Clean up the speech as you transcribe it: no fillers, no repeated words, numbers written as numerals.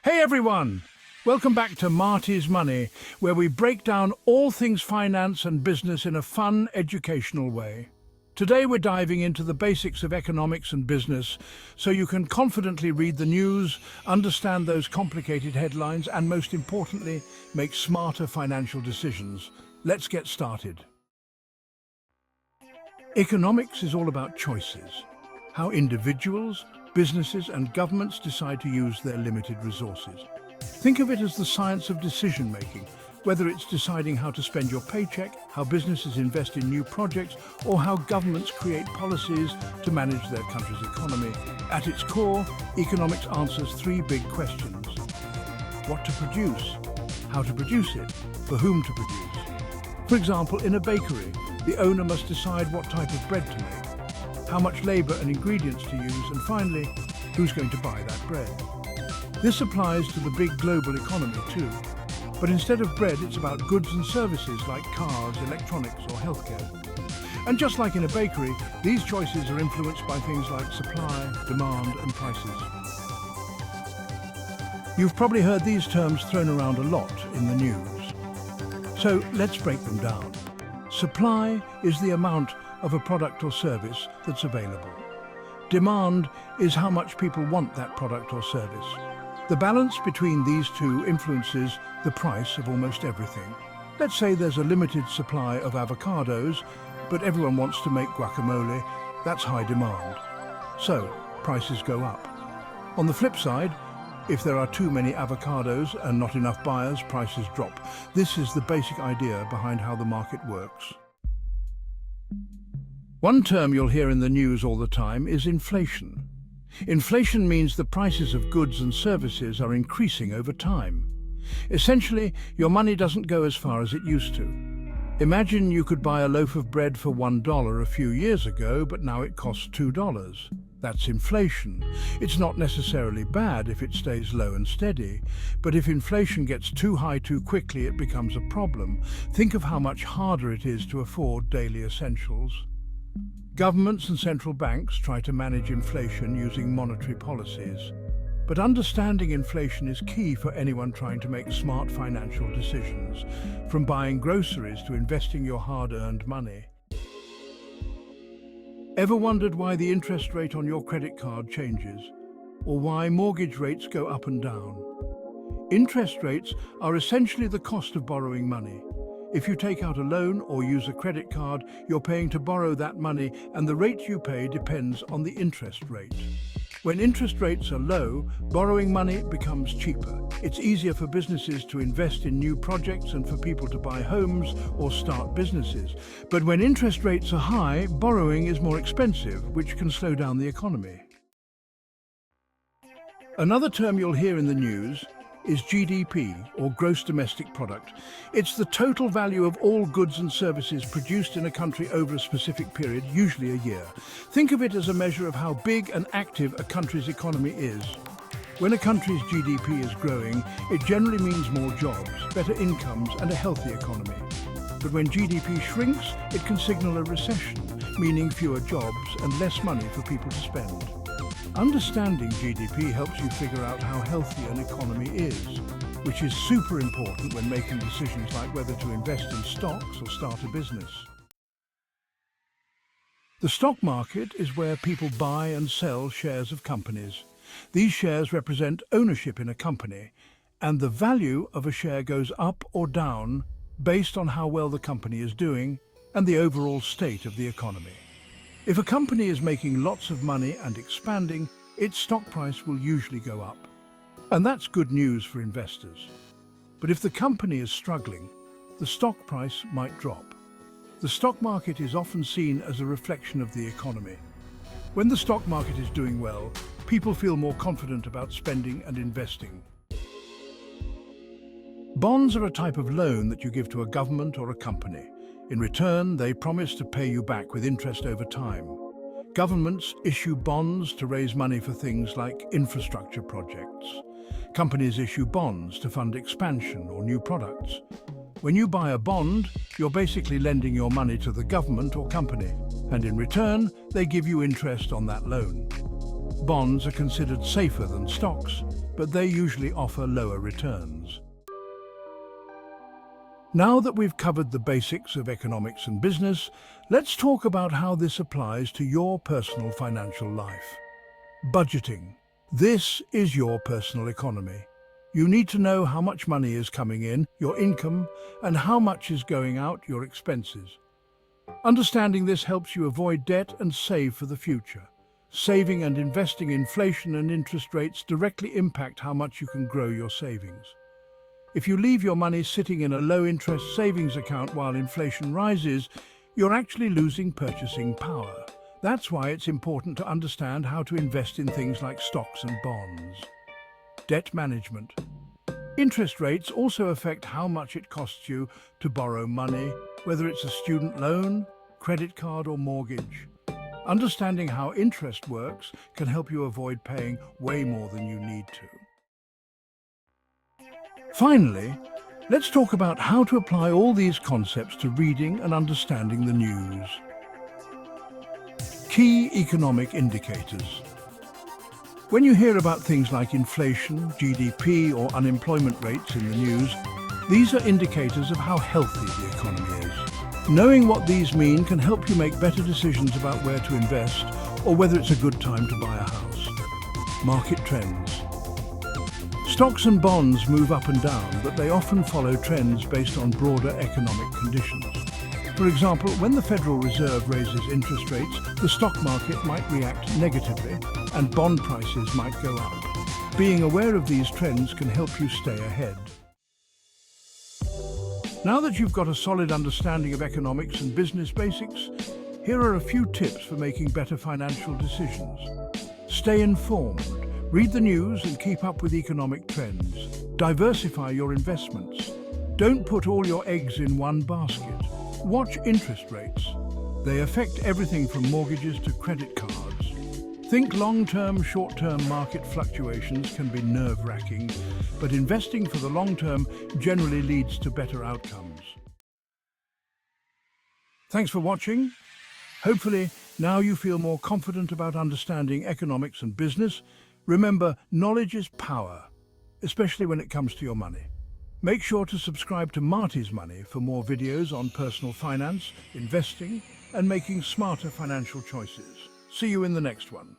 Hey everyone! Welcome back to Marty's Money, where we break down all things finance and business in a fun, educational way. Today we're diving into the basics of economics and business so you can confidently read the news, understand those complicated headlines, and most importantly, make smarter financial decisions. Let's get started. Economics is all about choices, how individuals, businesses and governments decide to use their limited resources. Think of it as the science of decision-making, whether it's deciding how to spend your paycheck, how businesses invest in new projects, or how governments create policies to manage their country's economy. At its core, economics answers three big questions. What to produce, how to produce it, for whom to produce. For example, in a bakery, the owner must decide what type of bread to make, how much labor and ingredients to use, and finally, who's going to buy that bread. This applies to the big global economy too. But instead of bread, it's about goods and services like cars, electronics or healthcare. And just like in a bakery, these choices are influenced by things like supply, demand and prices. You've probably heard these terms thrown around a lot in the news. So let's break them down. Supply is the amount of a product or service that's available. Demand is how much people want that product or service. The balance between these two influences the price of almost everything. Let's say there's a limited supply of avocados, but everyone wants to make guacamole. That's high demand. So, prices go up. On the flip side, if there are too many avocados and not enough buyers, prices drop. This is the basic idea behind how the market works. One term you'll hear in the news all the time is inflation. Inflation means the prices of goods and services are increasing over time. Essentially, your money doesn't go as far as it used to. Imagine you could buy a loaf of bread for $1 a few years ago, but now it costs $2. That's inflation. It's not necessarily bad if it stays low and steady, but if inflation gets too high too quickly, it becomes a problem. Think of how much harder it is to afford daily essentials. Governments and central banks try to manage inflation using monetary policies. But understanding inflation is key for anyone trying to make smart financial decisions, from buying groceries to investing your hard-earned money. Ever wondered why the interest rate on your credit card changes, or why mortgage rates go up and down? Interest rates are essentially the cost of borrowing money. If you take out a loan or use a credit card, you're paying to borrow that money, and the rate you pay depends on the interest rate. When interest rates are low, borrowing money becomes cheaper. It's easier for businesses to invest in new projects and for people to buy homes or start businesses. But when interest rates are high, borrowing is more expensive, which can slow down the economy. Another term you'll hear in the news is GDP, or Gross Domestic Product. It's the total value of all goods and services produced in a country over a specific period, usually a year. Think of it as a measure of how big and active a country's economy is. When a country's GDP is growing, it generally means more jobs, better incomes and a healthy economy. But when GDP shrinks, it can signal a recession, meaning fewer jobs and less money for people to spend. Understanding GDP helps you figure out how healthy an economy is, which is super important when making decisions like whether to invest in stocks or start a business. The stock market is where people buy and sell shares of companies. These shares represent ownership in a company, and the value of a share goes up or down based on how well the company is doing and the overall state of the economy. If a company is making lots of money and expanding, its stock price will usually go up. And that's good news for investors. But if the company is struggling, the stock price might drop. The stock market is often seen as a reflection of the economy. When the stock market is doing well, people feel more confident about spending and investing. Bonds are a type of loan that you give to a government or a company. In return, they promise to pay you back with interest over time. Governments issue bonds to raise money for things like infrastructure projects. Companies issue bonds to fund expansion or new products. When you buy a bond, you're basically lending your money to the government or company, and in return, they give you interest on that loan. Bonds are considered safer than stocks but they usually offer lower returns. Now that we've covered the basics of economics and business, let's talk about how this applies to your personal financial life. Budgeting. This is your personal economy. You need to know how much money is coming in, your income, and how much is going out, your expenses. Understanding this helps you avoid debt and save for the future. Saving and investing, inflation and interest rates directly impact how much you can grow your savings. If you leave your money sitting in a low-interest savings account while inflation rises, you're actually losing purchasing power. That's why it's important to understand how to invest in things like stocks and bonds. Debt management. Interest rates also affect how much it costs you to borrow money, whether it's a student loan, credit card, or mortgage. Understanding how interest works can help you avoid paying way more than you need to. Finally, let's talk about how to apply all these concepts to reading and understanding the news. Key economic indicators. When you hear about things like inflation, GDP, or unemployment rates in the news, these are indicators of how healthy the economy is. Knowing what these mean can help you make better decisions about where to invest or whether it's a good time to buy a house. Market trends. Stocks and bonds move up and down, but they often follow trends based on broader economic conditions. For example, when the Federal Reserve raises interest rates, the stock market might react negatively and bond prices might go up. Being aware of these trends can help you stay ahead. Now that you've got a solid understanding of economics and business basics, here are a few tips for making better financial decisions. Stay informed. Read the news and keep up with economic trends. Diversify your investments. Don't put all your eggs in one basket. Watch interest rates. They affect everything from mortgages to credit cards. Think long-term, short-term market fluctuations can be nerve-wracking, but investing for the long term generally leads to better outcomes. Thanks for watching. Hopefully, now you feel more confident about understanding economics and business. Remember, knowledge is power, especially when it comes to your money. Make sure to subscribe to Marty's Money for more videos on personal finance, investing, and making smarter financial choices. See you in the next one.